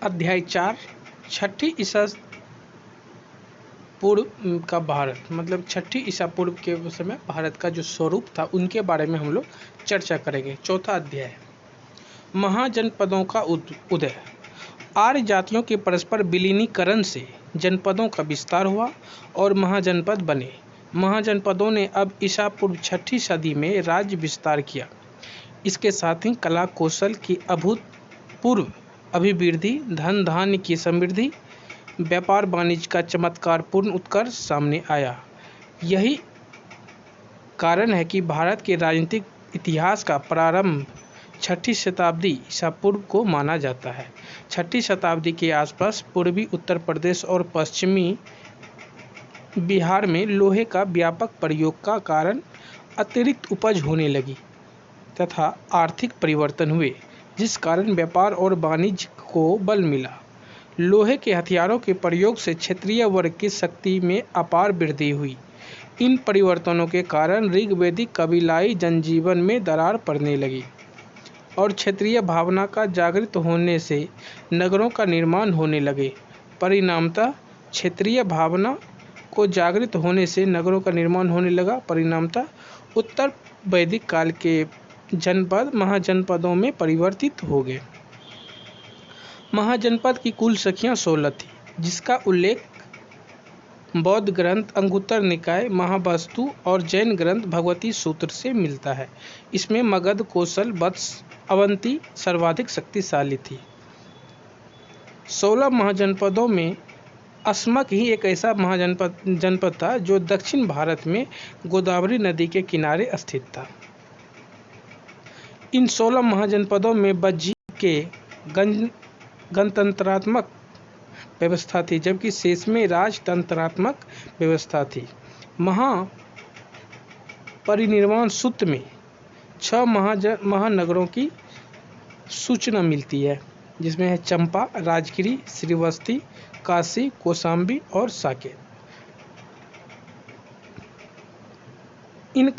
अध्याय 4 छठी ईसा पूर्व का भारत, मतलब छठी ईसा पूर्व के समय भारत का जो स्वरूप था उनके बारे में हम लोग चर्चा करेंगे। चौथा अध्याय महाजनपदों का उदय। आर्य जातियों के परस्पर विलीनीकरण से जनपदों का विस्तार हुआ और महाजनपद बने। महाजनपदों ने अब ईसा पूर्व छठी सदी में राज्य विस्तार किया। इसके साथ ही कला कौशल की अभूतपूर्व अभिवृद्धि, धन धान्य की समृद्धि, व्यापार वाणिज्य का चमत्कारपूर्ण उत्कर्ष सामने आया। यही कारण है कि भारत के राजनीतिक इतिहास का प्रारंभ छठी शताब्दी ईसा पूर्व को माना जाता है। छठी शताब्दी के आसपास पूर्वी उत्तर प्रदेश और पश्चिमी बिहार में लोहे का व्यापक प्रयोग का कारण अतिरिक्त उपज होने लगी तथा आर्थिक परिवर्तन हुए, जिस कारण व्यापार और वाणिज्य को बल मिला। लोहे के हथियारों के प्रयोग से क्षेत्रीय वर्ग की शक्ति में अपार वृद्धि हुई। इन परिवर्तनों के कारण ऋग्वैदिक कबीलाई जनजीवन में दरार पड़ने लगी और क्षेत्रीय भावना का जागृत होने से नगरों का निर्माण होने लगे। परिणामतः क्षेत्रीय भावना को जागृत होने से नगरों का निर्माण होने लगा। परिणामतः उत्तर वैदिक काल के जनपद महाजनपदों में परिवर्तित हो गए। महाजनपद की कुल संख्या 16 थी, जिसका उल्लेख बौद्ध ग्रंथ अंगुत्तर निकाय, महावास्तु और जैन ग्रंथ भगवती सूत्र से मिलता है। इसमें मगध, कोसल, वत्स, अवंती सर्वाधिक शक्तिशाली थी। 16 महाजनपदों में अस्मक ही एक ऐसा जनपद था जो दक्षिण भारत में गोदावरी नदी के किनारे स्थित था। इन 16 महाजनपदों में बज्जी के गणतंत्रात्मक व्यवस्था थी, जबकि शेष में राजतंत्रात्मक व्यवस्था थी। महापरिनिर्वाण सूत्र में 6 महानगरों की सूचना मिलती है, जिसमें है चंपा, राजगिरी, श्रीवस्ती, काशी, कौशाम्बी और साकेत। इन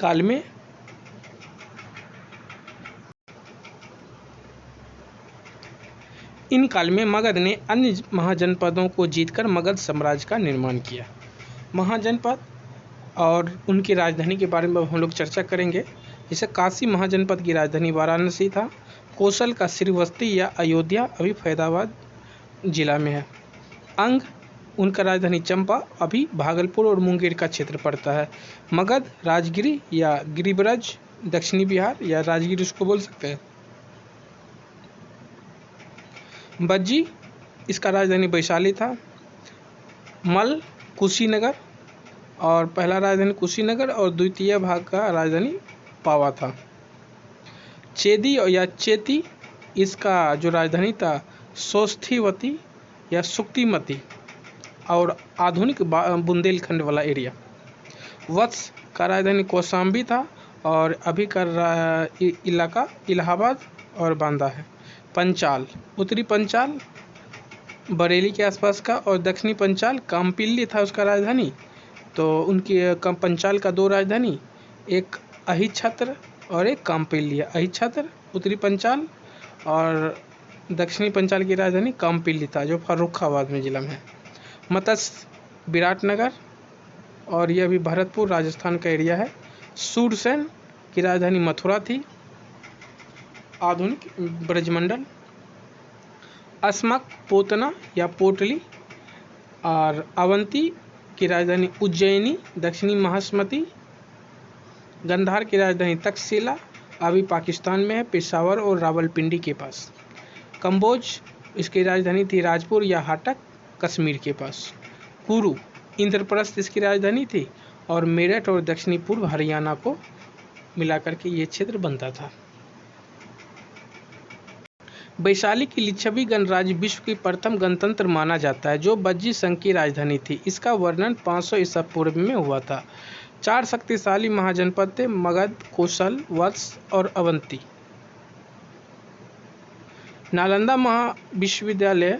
काल में मगध ने अन्य महाजनपदों को जीतकर मगध साम्राज्य का निर्माण किया। महाजनपद और उनकी राजधानी के बारे में हम लोग चर्चा करेंगे। जैसे काशी महाजनपद की राजधानी वाराणसी था। कौशल का श्रीवस्ती या अयोध्या अभी फैजाबाद जिला में है। अंग उनका राजधानी चंपा अभी भागलपुर और मुंगेर का क्षेत्र पड़ता है। मगध राजगिरी या गिरिब्रज दक्षिणी बिहार या राजगिरी उसको बोल सकते हैं। बज्जी इसका राजधानी वैशाली था। मल कुशीनगर और पहला राजधानी कुशीनगर और द्वितीय भाग का राजधानी पावा था। चेदी या चेती इसका जो राजधानी था सोस्थिवती या सुक्तिमती और आधुनिक बुंदेलखंड वाला एरिया। वत्स का राजधानी कौशाम्बी था और अभी का इलाका इलाहाबाद और बांदा है। पंचाल उत्तरी पंचाल बरेली के आसपास का और दक्षिणी पंचाल कामपिल्ली था उसका राजधानी। तो उनकी पंचाल का 2 राजधानी, एक अहिच्छत्र और एक कामपिल्ली। अहिच्छत्र उत्तरी पंचाल और दक्षिणी पंचाल की राजधानी कामपिल्ली था, जो फर्रुखाबाद में जिला में है। मत्स्य विराटनगर और यह भी भरतपुर राजस्थान का एरिया है। सूरसेन की राजधानी मथुरा थी, आधुनिक ब्रजमंडल। अस्मक पोतना या पोटली और अवंती की राजधानी उज्जैनी, दक्षिणी महासमती। गंधार की राजधानी तक्षशिला अभी पाकिस्तान में है, पेशावर और रावलपिंडी के पास। कंबोज इसकी राजधानी थी राजपुर या हाटक, कश्मीर के पास। कुरु इंद्रप्रस्थ इसकी राजधानी थी और मेरठ और दक्षिणी पूर्व हरियाणा को मिलाकर के ये क्षेत्र बनता था। वैशाली की लिच्छवी गणराज्य विश्व की प्रथम गणतंत्र माना जाता है, जो बज्जी संघ की राजधानी थी। इसका वर्णन 500 ईसा पूर्व में हुआ था। 4 शक्तिशाली महाजनपद थे, मगध, कौशल, वत्स और अवंती। नालंदा महाविश्वविद्यालय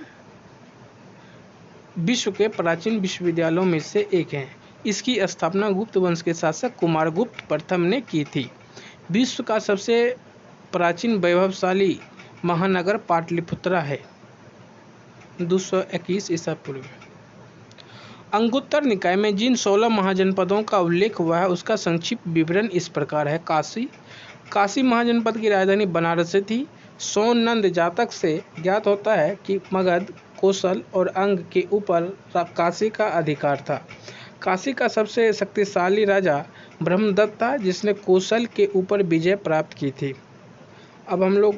विश्व के प्राचीन विश्वविद्यालयों में से एक है। इसकी स्थापना गुप्त वंश के शासक कुमारगुप्त प्रथम ने की थी। विश्व का सबसे प्राचीन वैभवशाली महानगर पाटलिपुत्रा है। 221 ईसा पूर्व। अंगुत्तर निकाय में जिन 16 महाजनपदों का उल्लेख हुआ है उसका संक्षिप्त विवरण इस प्रकार है। काशी महाजनपद की राजधानी बनारस से थी। सोननंद जातक से ज्ञात होता है कि मगध, कोसल और अंग के ऊपर काशी का अधिकार था। काशी का सबसे शक्तिशाली राजा ब्रह्मदत्त था जिसने कोसल के ऊपर विजय प्राप्त की थी। अब हम लोग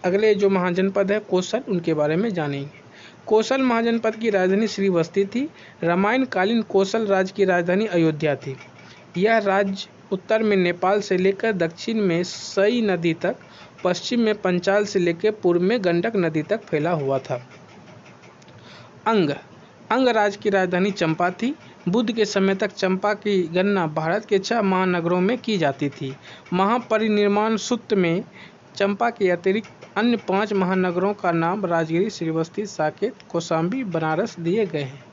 अगले जो महाजनपद है कोसल, उनके बारे में जानेंगे। कोसल महाजनपद की राजधानी श्रीवस्ती थी। रामायण कालीन कोसल राज्य की राजधानी अयोध्या थी। यह राज्य उत्तर में नेपाल से लेकर दक्षिण में सई नदी तक, पश्चिम में पंचाल से लेकर पूर्व में गंडक नदी तक फैला हुआ था। अंग राज्य की राजधानी चंपा थी। बुद्ध के समय तक चंपा की गणना भारत के 6 महानगरों में की जाती थी। महापरिनिर्वाण सूत्र में चंपा के अतिरिक्त अन्य 5 महानगरों का नाम राजगिरी, श्रीवस्ती, साकेत, कौशाम्बी, बनारस दिए गए हैं।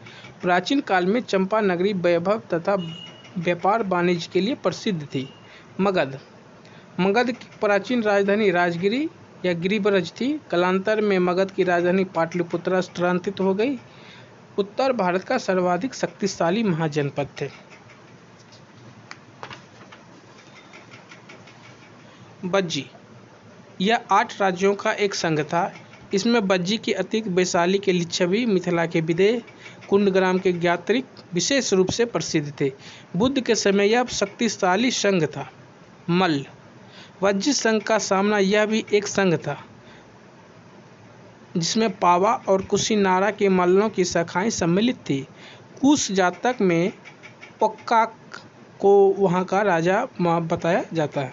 प्राचीन काल में चंपा नगरी वैभव तथा व्यापार वाणिज्य के लिए प्रसिद्ध थी। मगध की प्राचीन राजधानी राजगिरी या गिरिब्रज थी। कालांतर में मगध की राजधानी पाटलिपुत्र स्थानांतरित हो गई। उत्तर भारत का सर्वाधिक शक्तिशाली महाजनपद थे। बज्जी, यह 8 राज्यों का एक संघ था। इसमें बज्जी की अतिरिक्त वैशाली के लिच्छवी, मिथिला के विदेह, कुंडग्राम के ज्ञात्रिक विशेष रूप से प्रसिद्ध थे। बुद्ध के समय यह शक्तिशाली संघ था। मल्ल, बज्जी संघ का सामना यह भी एक संघ था जिसमें पावा और कुशीनारा के मल्लों की शाखाएं सम्मिलित थी। कुश जातक में पक्काक को वहां का राजा बताया जाता है।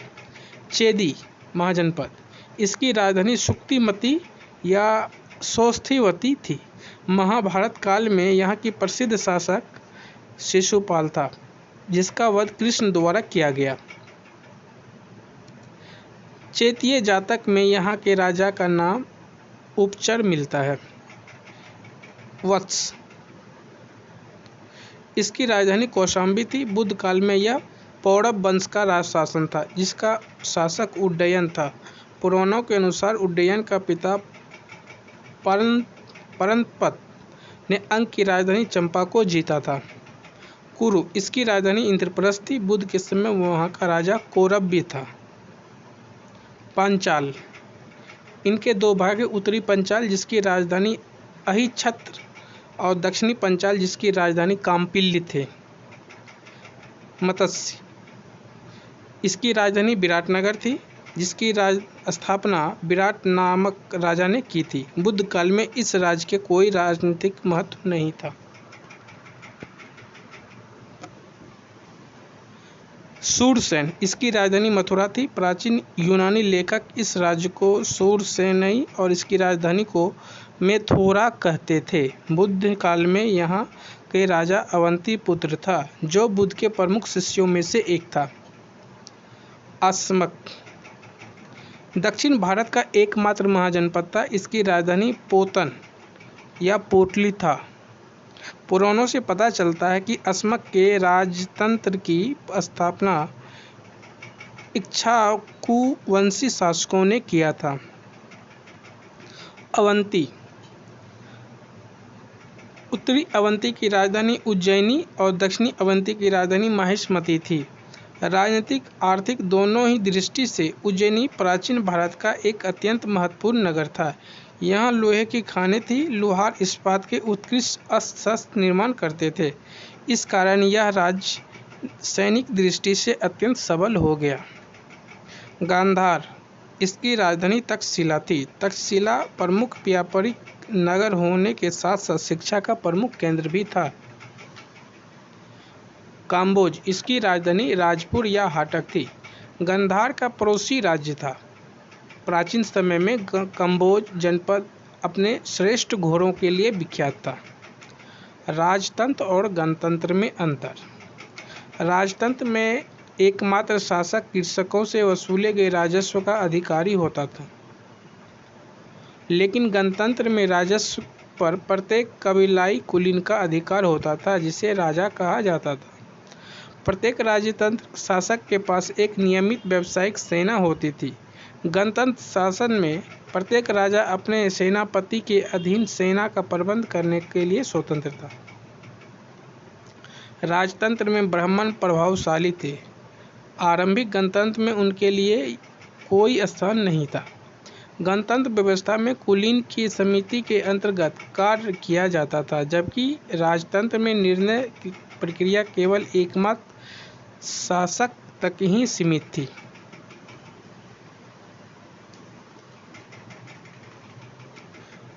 चेदी महाजनपद, इसकी राजधानी सुक्तिमती या सोस्थिवती थी। महाभारत काल में यहाँ की प्रसिद्ध शासक शिशुपाल था जिसका वध कृष्ण द्वारा किया गया। चेतीय जातक में यहाँ के राजा का नाम उपचर मिलता है। वत्स, इसकी राजधानी कौशाम्बी थी। बुद्ध काल में यह पौरव वंश का राज शासन था जिसका शासक उड्डयन था। पुराणों के अनुसार उड्डयन का पिता परंतपत ने अंग की राजधानी चंपा को जीता था। कुरु, इसकी राजधानी इंद्रप्रस्थ थी। बुद्ध के समय वहाँ का राजा कौरव भी था। पांचाल, इनके 2 भाग हैं, उत्तरी पंचाल जिसकी राजधानी अहिच्छत्र और दक्षिणी पंचाल जिसकी राजधानी काम्पिल्य थे। मत्स्य, इसकी राजधानी विराटनगर थी जिसकी स्थापना विराट नामक राजा ने की थी। बुद्ध काल में इस राज्य के कोई राजनीतिक महत्व नहीं था। सूरसेन, इसकी राजधानी मथुरा थी। प्राचीन यूनानी लेखक इस राज्य को सूरसेनई और इसकी राजधानी को मेथोरा कहते थे। बुद्ध काल में यहाँ के राजा अवंती पुत्र था जो बुद्ध के प्रमुख शिष्यों में से एक था। अस्मक, दक्षिण भारत का एकमात्र महाजनपद था। इसकी राजधानी पोतन या पोटली था। पुराणों से पता चलता है कि अस्मक के राजतंत्र की स्थापना इक्ष्वाकु वंशी शासकों ने किया था। अवंती, उत्तरी अवंती की राजधानी उज्जैनी और दक्षिणी अवंती की राजधानी माहिष्मती थी। राजनीतिक, आर्थिक दोनों ही दृष्टि से उज्जैनी प्राचीन भारत का एक अत्यंत महत्वपूर्ण नगर था। यहाँ लोहे की खानें थी। लोहार इस्पात के उत्कृष्ट अस्त्र शस्त्र निर्माण करते थे। इस कारण यह राज्य सैनिक दृष्टि से अत्यंत सबल हो गया। गांधार, इसकी राजधानी तक्षशिला थी। तक्षशिला प्रमुख व्यापारिक नगर होने के साथ साथ शिक्षा का प्रमुख केंद्र भी था। काम्बोज, इसकी राजधानी राजपुर या हाटक थी। गांधार का पड़ोसी राज्य था। प्राचीन समय में कंबोज जनपद अपने श्रेष्ठ घोड़ों के लिए विख्यात था। राजतंत्र और गणतंत्र में अंतर। राजतंत्र में एकमात्र शासक कृषकों से वसूले गए राजस्व का अधिकारी होता था, लेकिन गणतंत्र में राजस्व पर प्रत्येक कबीलाई कुलीन का अधिकार होता था जिसे राजा कहा जाता था। प्रत्येक राजतंत्र शासक के पास एक नियमित व्यावसायिक सेना होती थी। गणतंत्र शासन में प्रत्येक राजा अपने सेनापति के अधीन सेना का प्रबंध करने के लिए स्वतंत्र था। राजतंत्र में ब्राह्मण प्रभावशाली थे। आरंभिक गणतंत्र में उनके लिए कोई स्थान नहीं था। गणतंत्र व्यवस्था में कुलीन की समिति के अंतर्गत कार्य किया जाता था, जबकि राजतंत्र में निर्णय की प्रक्रिया केवल एकमात्र शासक तक ही सीमित थी।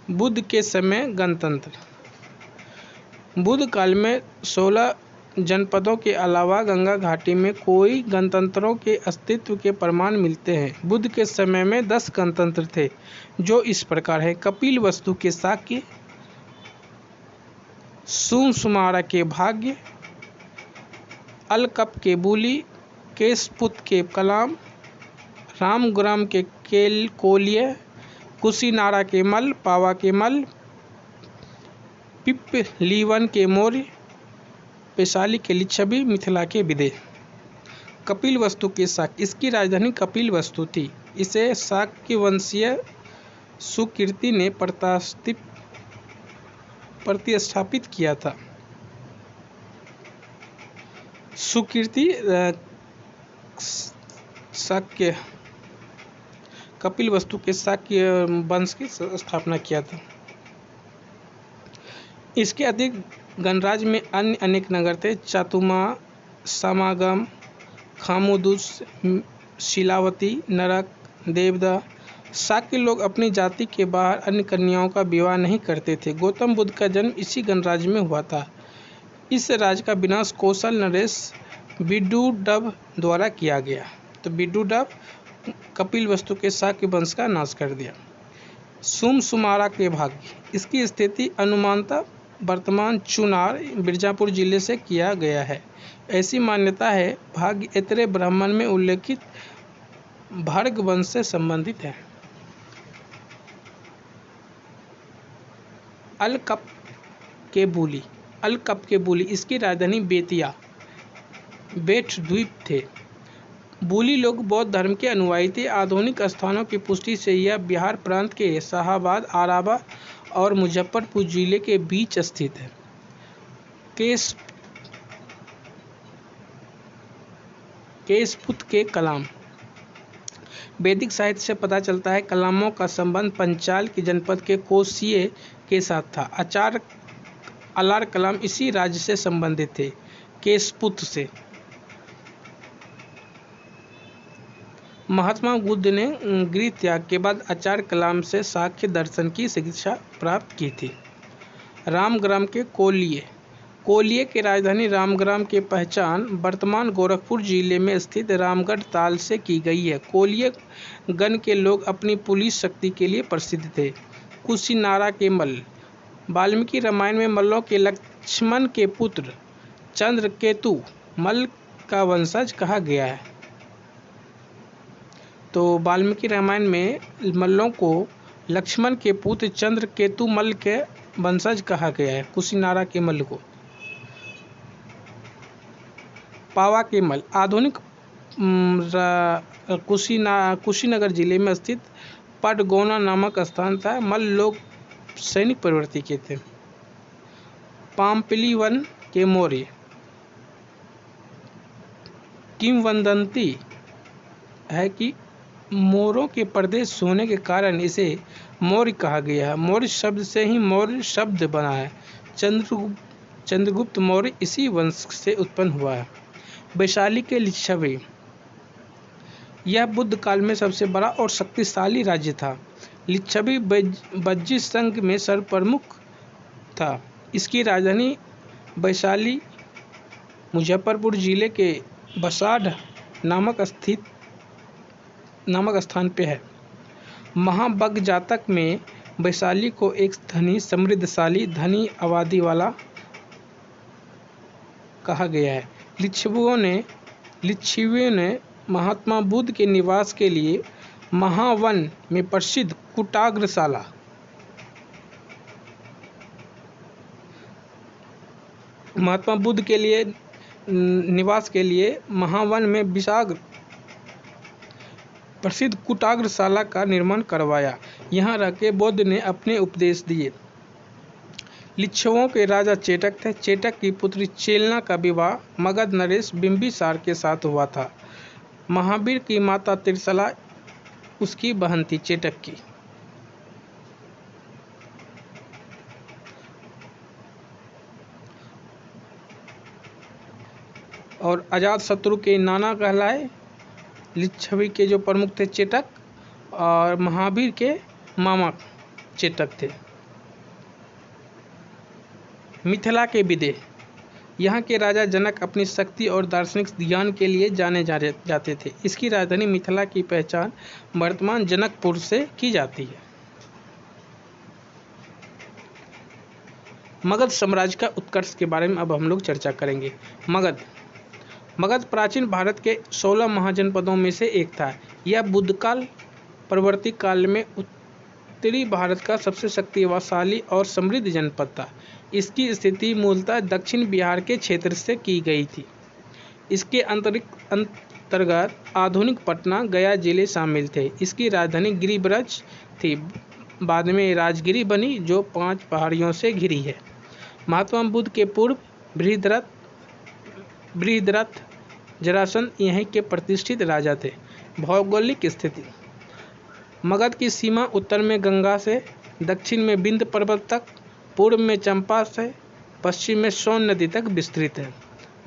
बुद्ध के समय गणतंत्र। बुद्ध काल में 16 जनपदों के अलावा गंगा घाटी में कोई गणतंत्रों के अस्तित्व के प्रमाण मिलते हैं। बुद्ध के समय में 10 गणतंत्र थे, जो इस प्रकार है: कपिलवस्तु के शाक्य, सुमसुमारा के भाग्य, अलकप के बुली, केशपुत के कलाम, रामग्राम के कोल्य, कुशीनारा के मल, पावा के मल, पिपलीवन के मौर्य, वैशाली के लिच्छवी, मिथिला के विदेह। कपिलवस्तु के शाक्य, इसकी राजधानी कपिलवस्तु थी। इसे शाक्य वंशीय सुकीर्ति ने प्रतिस्थापित किया था। सुकीर्ति शाक्य कपिलवस्तु के शाक्य वंश की स्थापना किया था। इसके अधिक गणराज्य में अन्य अनेक नगर थे: चातुमा, समागम, खामुदुस, शिलावती, नरक, देवदा। शाक्य लोग अपनी जाति के बाहर अन्य कन्याओं का विवाह नहीं करते थे। गौतम बुद्ध का जन्म इसी गणराज्य में हुआ था। इस राज्य का विनाश कौशल नरेश विदुडभ द्वारा किया गया। तो विदुडभ कपिलवस्तु के शाक्य वंश का नाश कर दिया। सुमसुमारा के भाग्य, इसकी स्थिति अनुमानतः वर्तमान चुनार मिर्जापुर जिले से किया गया है। ऐसी मान्यता है भाग्य ऐतरेय ब्राह्मण में उल्लेखित भर्ग वंश से संबंधित है। अलकप के बुली, अलकप के बुली, इसकी राजधानी बेतिया बेट द्वीप थे। बुली लोग बौद्ध धर्म के अनुयायी थे। आधुनिक स्थानों की पुष्टि से यह बिहार प्रांत के शाहाबाद, आराबा और मुजफ्फरपुर जिले के बीच स्थित है। केशपुत के कलाम, वैदिक साहित्य से पता चलता है कलामों का संबंध पंचाल के जनपद के कोसिये के साथ था। आचार्य अलार कलाम इसी राज्य से संबंधित थे, केशपुत से। महात्मा बुद्ध ने गृह त्याग के बाद आचार्य कलाम से सांख्य दर्शन की शिक्षा प्राप्त की थी। रामग्राम के कोल्ये की राजधानी रामग्राम की पहचान वर्तमान गोरखपुर जिले में स्थित रामगढ़ ताल से की गई है। कोल्ये गण के लोग अपनी पुलिस शक्ति के लिए प्रसिद्ध थे। कुशीनारा के मल्ल, वाल्मीकि रामायण में मल्लों के लक्ष्मण के पुत्र चंद्रकेतु मल्ल का वंशज कहा गया है। तो वाल्मीकि रामायण में मल्लों को लक्ष्मण के पुत्र चंद्रकेतु मल्ल के वंशज कहा गया है, कुशीनारा के मल्ल को। पावा के मल्ल आधुनिक कुशीनगर जिले में स्थित पडगौना नामक स्थान था। मल्ल लोग सैनिक प्रवृत्ति के थे। पाम्पलीवन के मौर्य, किंवदंती है कि मोरों के प्रदेश होने के कारण इसे मौर्य कहा गया है। मौर्य शब्द से ही मौर्य शब्द बना है। चंद्रगुप्त मौर्य इसी वंश से उत्पन्न हुआ है। वैशाली के लिच्छवी, यह बुद्ध काल में सबसे बड़ा और शक्तिशाली राज्य था। लिच्छवी बज्जी संघ में सर्वप्रमुख था। इसकी राजधानी वैशाली मुजफ्फरपुर जिले के बसाढ़ नामक स्थान पे है। महाबग जातक में वैशाली को एक धनी, समृद्धशाली, धनी आबादी वाला कहा गया है। लिच्छवियों ने महात्मा बुद्ध के निवास के लिए महावन में प्रसिद्ध कुटाग्रशाला, महात्मा बुद्ध के लिए निवास के लिए महावन में विशाल प्रसिद्ध कुटाग्रशाला का निर्माण करवाया। यहाँ रहकर बौद्ध ने अपने उपदेश दिए। लिच्छवों के राजा चेटक थे। चेटक की पुत्री चेलना का विवाह मगध नरेश बिंबिसार के साथ हुआ था। महावीर की माता त्रिशला उसकी बहन थी चेटक की। और अजातशत्रु के नाना कहलाए। लिच्छवी के जो प्रमुख थे चेटक, और महावीर के मामा चेटक थे। मिथिला के विदेह। यहाँ के राजा जनक अपनी शक्ति और दार्शनिक ज्ञान के लिए जाने जाते थे। इसकी राजधानी मिथिला की पहचान वर्तमान जनकपुर से की जाती है। मगध साम्राज्य का उत्कर्ष के बारे में अब हम लोग चर्चा करेंगे। मगध प्राचीन भारत के 16 महाजनपदों में से एक था। यह बुद्धकाल परवर्ती काल में उत्तरी भारत का सबसे शक्तिशाली और समृद्ध जनपद था। इसकी स्थिति मूलतः दक्षिण बिहार के क्षेत्र से की गई थी। इसके अंतर्गत आधुनिक पटना, गया जिले शामिल थे। इसकी राजधानी गिरिब्रज थी, बाद में राजगिरी बनी, जो 5 पहाड़ियों से घिरी है। महात्मा बुद्ध के पूर्व बृहद्रथ जरासंध यहीं के प्रतिष्ठित राजा थे। भौगोलिक स्थिति। मगध की सीमा उत्तर में गंगा से, दक्षिण में विंध्य पर्वत तक, पूर्व में चंपा से, पश्चिम में सोन नदी तक विस्तृत है।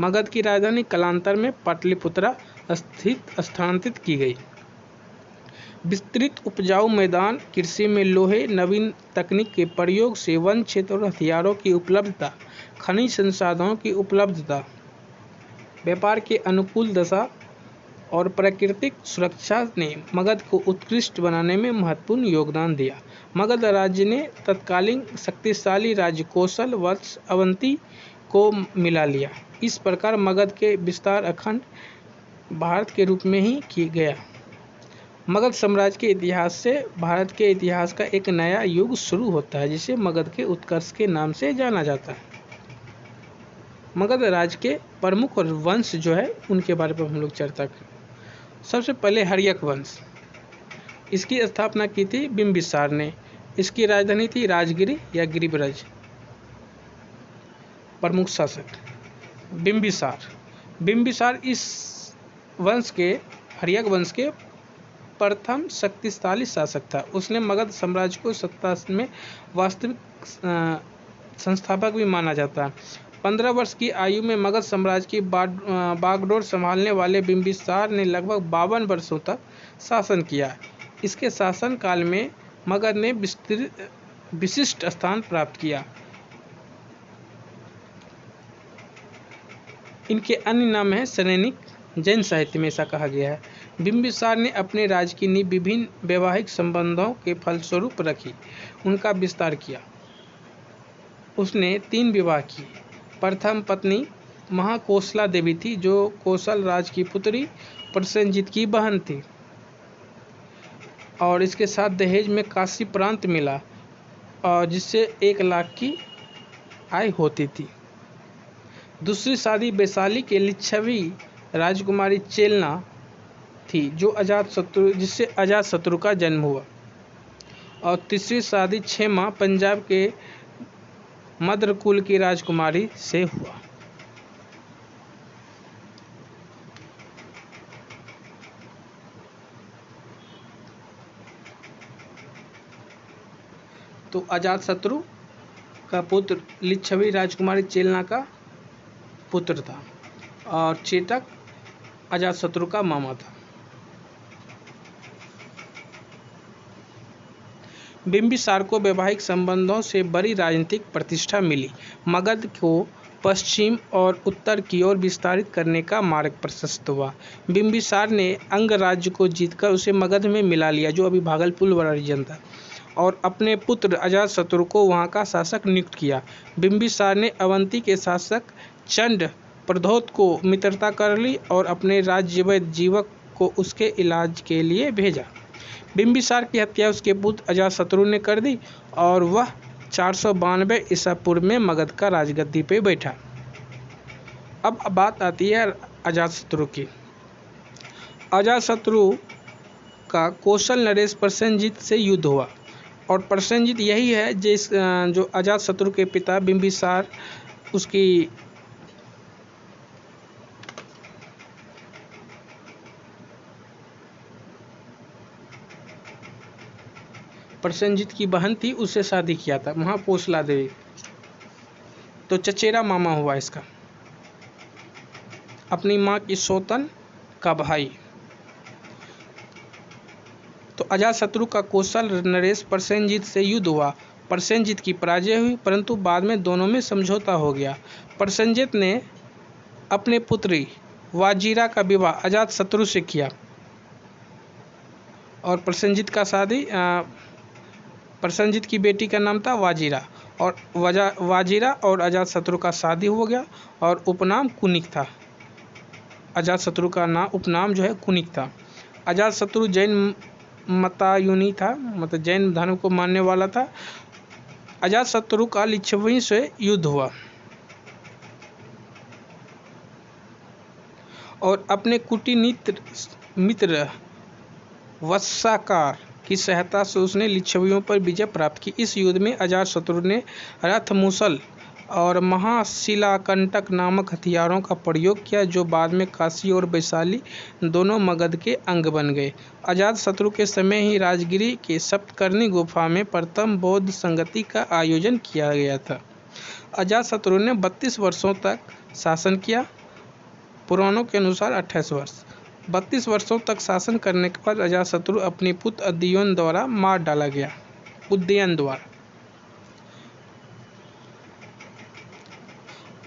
मगध की राजधानी कालांतर में पाटलिपुत्रा स्थानांतरित की गई। विस्तृत उपजाऊ मैदान, कृषि में लोहे, नवीन तकनीक के प्रयोग से वन क्षेत्र और हथियारों की उपलब्धता, खनिज संसाधनों की उपलब्धता, व्यापार के अनुकूल दशा और प्राकृतिक सुरक्षा ने मगध को उत्कृष्ट बनाने में महत्वपूर्ण योगदान दिया। मगध राज्य ने तत्कालीन शक्तिशाली राज्य कौशल वंश अवंती को मिला लिया। इस प्रकार मगध के विस्तार अखंड भारत के रूप में ही किया गया। मगध साम्राज्य के इतिहास से भारत के इतिहास का एक नया युग शुरू होता है, जिसे मगध के उत्कर्ष के नाम से जाना जाता है। मगध राज्य के प्रमुख और वंश जो है उनके बारे में हम लोग चर्चा करें। सबसे पहले हर्यक वंश। इसकी स्थापना की थी बिंबिसार ने। इसकी राजधानी थी राजगिरी या गिरिब्रज। प्रमुख शासक बिंबिसार इस वंश के, हर्यक वंश के प्रथम शक्तिशाली शासक था। उसने मगध साम्राज्य को सत्ता में वास्तविक संस्थापक भी माना जाता है। 15 वर्ष की आयु में मगध साम्राज्य की बागडोर संभालने वाले बिंबिसार ने लगभग 52 वर्षों तक शासन किया। इसके शासन काल में मगध ने विशिष्ट स्थान प्राप्त किया। इनके अन्य नाम हैं सैनिक। जैन साहित्य में ऐसा कहा गया है। बिंबिसार ने अपने राज्य की नींव विभिन्न वैवाहिक संबंधों के फलस्वरूप रखी, उनका विस्तार किया। उसने 3 विवाह किए। प्रथम पत्नी महाकोसला देवी थी, जो कौशल राज की पुत्री प्रसेनजीत की बहन थी, और इसके साथ दहेज में काशी प्रांत मिला, और जिससे 1 लाख की आय होती थी। दूसरी शादी वैशाली के लिच्छवी राजकुमारी चेलना थी, जिससे अजातशत्रु का जन्म हुआ। और तीसरी शादी 6 माह पंजाब के मद्र कुल की राजकुमारी से हुआ। तो अजातशत्रु का पुत्र लिच्छवी राजकुमारी चेलना का पुत्र था, और चेटक अजातशत्रु का मामा था। बिंबिसार को वैवाहिक संबंधों से बड़ी राजनीतिक प्रतिष्ठा मिली। मगध को पश्चिम और उत्तर की ओर विस्तारित करने का मार्ग प्रशस्त हुआ। बिंबिसार ने अंग राज्य को जीतकर उसे मगध में मिला लिया, जो अभी भागलपुर वाला रीजन था, और अपने पुत्र अजातशत्रु को वहां का शासक नियुक्त किया। बिंबिसार ने अवंती के शासक चंड प्रद्योत को मित्रता कर ली और अपने राज्यवैद्य जीवक को उसके इलाज के लिए भेजा। बिंबिसार की हत्या उसके पुत्र अजातशत्रु ने कर दी, और वह 492 ईसा पूर्व में मगध का राजगद्दी पे बैठा। अब बात आती है अजातशत्रु की। अजातशत्रु का कौशल नरेश प्रसेनजीत से युद्ध हुआ। और प्रसेनजीत यही है जो अजातशत्रु के पिता बिंबिसार उसकी प्रसेनजीत की बहन थी, उससे शादी किया था महापोषला देवी। तो चचेरा मामा हुआ इसका, अपनी माँ की सौतन का भाई। तो अजातशत्रु का कौशल नरेश प्रसेनजीत से युद्ध हुआ। प्रसेनजीत की पराजय हुई, परंतु बाद में दोनों में समझौता हो गया। प्रसेनजीत ने अपने पुत्री वाजिरा का विवाह अजातशत्रु से किया और प्रसेनजीत की बेटी का नाम था वाजिरा, और वाजिरा और अजातशत्रु का शादी हो गया और उपनाम कुनिक था। अजातशत्रु का उपनाम जो है कुनिक था। अजातशत्रु जैन मतायुनी था, मतलब जैन धर्म को मानने वाला था। अजातशत्रु का लिच्छवी से युद्ध हुआ और अपने कुटीनित्र मित्र वत्साकार की सहायता से उसने लिच्छवियों पर विजय प्राप्त की। इस युद्ध में अजातशत्रु ने रथमुसल और महाशिलाकंटक नामक हथियारों का प्रयोग किया, जो बाद में काशी और वैशाली दोनों मगध के अंग बन गए। अजातशत्रु के समय ही राजगिरी के सप्तकर्णी गुफा में प्रथम बौद्ध संगति का आयोजन किया गया था। अजातशत्रु ने 32 वर्षों तक शासन किया, पुराणों के अनुसार 28 वर्ष। 32 वर्षों तक शासन करने के बाद अजातशत्रु अपनी पुत्र उदयन द्वारा मार डाला गया। उदयन द्वारा।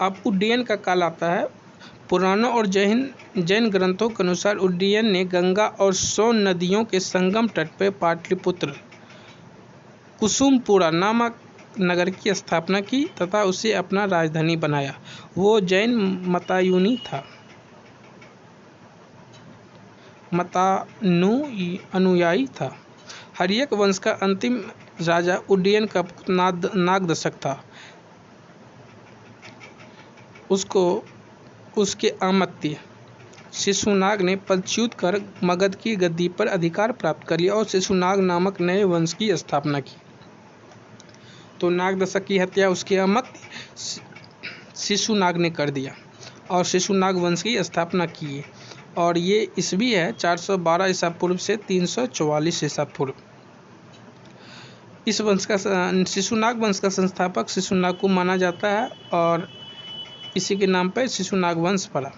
अब उड्डयन का काल आता है। पुराणों और जैन ग्रंथों के अनुसार उड्डयन ने गंगा और सोन नदियों के संगम तट पर पाटलिपुत्र कुसुमपुरा नामक नगर की स्थापना की तथा उसे अपना राजधानी बनाया। वो जैन मतायुनी था, अनुयायी था। हर्यक वंश का अंतिम राजा उड्डयन का पुत्र नागदशक था। उसको उसके अमात्य शिशुनाग ने पदच्युत कर मगध की गद्दी पर अधिकार प्राप्त कर लिया और शिशुनाग नामक नए वंश की स्थापना की। तो नागदशक की हत्या उसके अमात्य शिशुनाग ने कर दिया और शिशुनाग वंश की स्थापना की। और ये ईस्वी है 412 ईसा पूर्व से 344 ईसा पूर्व। इस वंश का शिशुनाग वंश का संस्थापक शिशुनाग को माना जाता है और इसी के नाम पर शिशुनाग वंश पड़ा।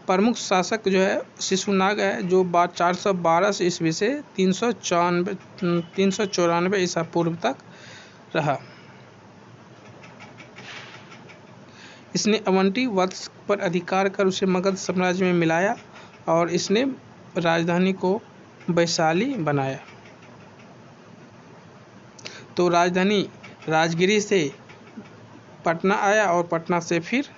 प्रमुख शासक जो है शिशुनाग है, जो 412 ईस्वी से 394 ईसा पूर्व तक रहा। इसने अवंती वत्स पर अधिकार कर उसे मगध साम्राज्य में मिलाया और इसने राजधानी को वैशाली बनाया। तो राजधानी राजगिरी से पटना आया और पटना से फिर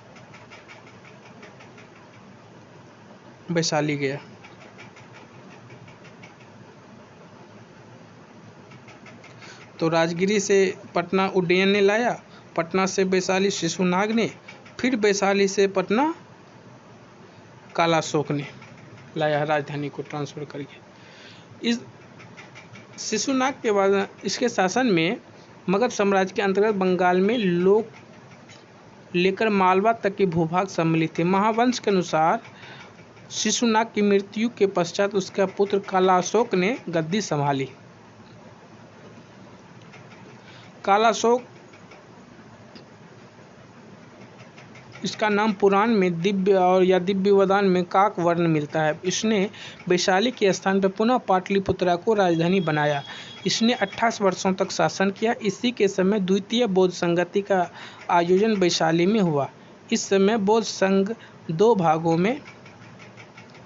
वैशाली गया। तो राजगिरी से पटना उड्डयन ने लाया, पटना से वैशाली शिशुनाग ने, फिर वैशाली से पटना कालाशोक ने लाया राजधानी को ट्रांसफर करके। इस शिशुनाग के बाद इसके शासन में मगध साम्राज्य के अंतर्गत बंगाल में लोग लेकर मालवा तक के भूभाग सम्मिलित थे। महावंश के अनुसार शिशुनाग की मृत्यु के पश्चात उसका पुत्र कालाशोक ने गद्दी संभाली। कालाशोक, इसका नाम पुराण में दिव्य वदान में काक वर्ण मिलता है। इसने वैशाली के स्थान पर पुनः पाटलिपुत्रा को राजधानी बनाया। इसने 28 वर्षों तक शासन किया। इसी के समय द्वितीय बौद्ध संगति का आयोजन वैशाली में हुआ। इस समय बौद्ध संघ 2 भागों में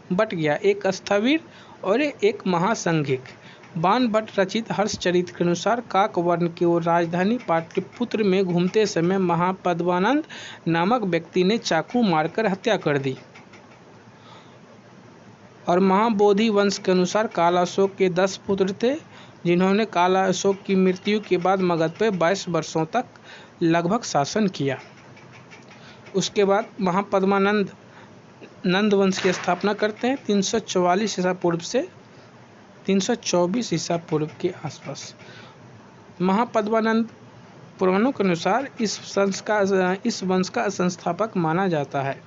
बट गया, एक स्थविर और एक महासंघिक। बाणभट्ट रचित हर्षचरित के अनुसार काक वर्ण की ओर राजधानी पाटलिपुत्र में घूमते समय महापद्मानंद नामक व्यक्ति ने चाकू मारकर हत्या कर दी। और महाबोधि वंश के अनुसार कालाशोक के 10 पुत्र थे, जिन्होंने कालाशोक की मृत्यु के बाद मगध पर 22 वर्षों तक लगभग शासन किया। उसके बाद महापद्मानंद नंद वंश की स्थापना करते हैं 344 ईसा पूर्व से 324 ईसा पूर्व के आसपास। महापद्मानंद पुराणों के अनुसार इस वंश का संस्थापक माना जाता है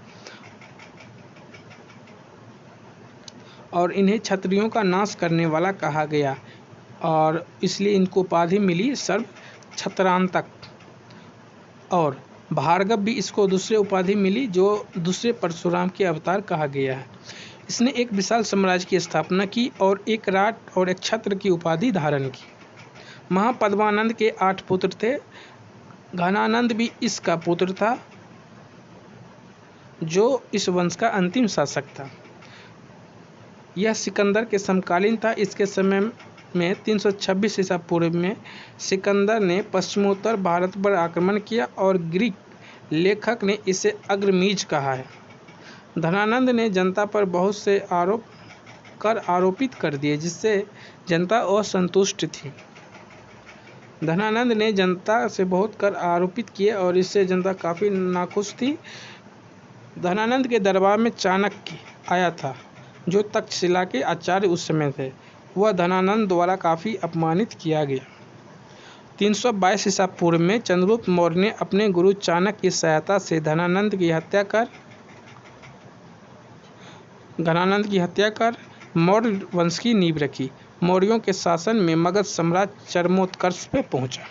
और इन्हें क्षत्रियों का नाश करने वाला कहा गया और इसलिए इनको उपाधि मिली सर्व क्षत्रांतक। और भार्गव भी इसको दूसरे उपाधि मिली जो दूसरे परशुराम के अवतार कहा गया है। इसने एक विशाल साम्राज्य की स्थापना की और एक राट और एक छत्र की उपाधि धारण की। महापद्मानंद के 8 पुत्र थे। घनानंद भी इसका पुत्र था जो इस वंश का अंतिम शासक था। यह सिकंदर के समकालीन था। इसके समय में 326 ईसा पूर्व में सिकंदर ने पश्चिमोत्तर भारत पर आक्रमण किया और ग्रीक लेखक ने इसे अग्रमीज कहा है। धनानंद ने जनता पर बहुत से कर आरोपित कर दिए जिससे जनता असंतुष्ट थी। धनानंद ने जनता से बहुत कर आरोपित किए और इससे जनता काफ़ी नाखुश थी। धनानंद के दरबार में चाणक्य आया था जो तक्षशिला के आचार्य उस समय थे। वह धनानंद द्वारा काफ़ी अपमानित किया गया। 322 ईसा पूर्व में चंद्रगुप्त मौर्य ने अपने गुरु चाणक्य की सहायता से धनानंद की हत्या कर मौर्य वंश की नींव रखी। मौर्यों के शासन में मगध साम्राज्य चरमोत्कर्ष पे पहुंचा।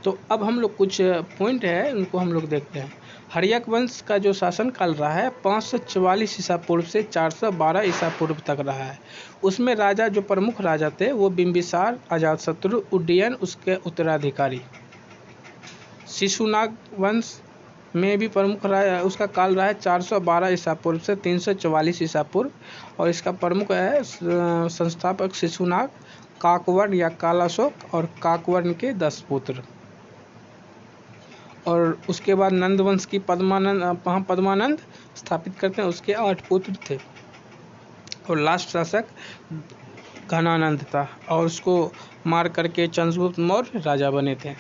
तो अब हम लोग कुछ पॉइंट है उनको हम लोग देखते हैं। हर्यक वंश का जो शासन काल रहा है 544 ईसा पूर्व से 412 ईसा पूर्व तक रहा है। उसमें राजा जो प्रमुख राजा थे वो बिंबिसार, अजातशत्रु, उदयन उसके उत्तराधिकारी। शिशुनाग वंश में भी प्रमुख राजा उसका काल रहा है 412 ईसा पूर्व से 344 ईसा पूर्व और इसका प्रमुख है संस्थापक शिशुनाग, काकवर्ण या कालाशोक और काकवर्ण के 10 पुत्र। और उसके बाद नंद वंश की पद्मानंद स्थापित करते हैं, उसके 8 पुत्र थे और लास्ट शासक घनानंद था और उसको मार करके चंद्रगुप्त मौर्य राजा बने थे।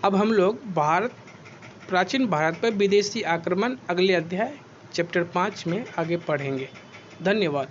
अब हम लोग प्राचीन भारत पर विदेशी आक्रमण अगले अध्याय चैप्टर 5 में आगे पढ़ेंगे। धन्यवाद।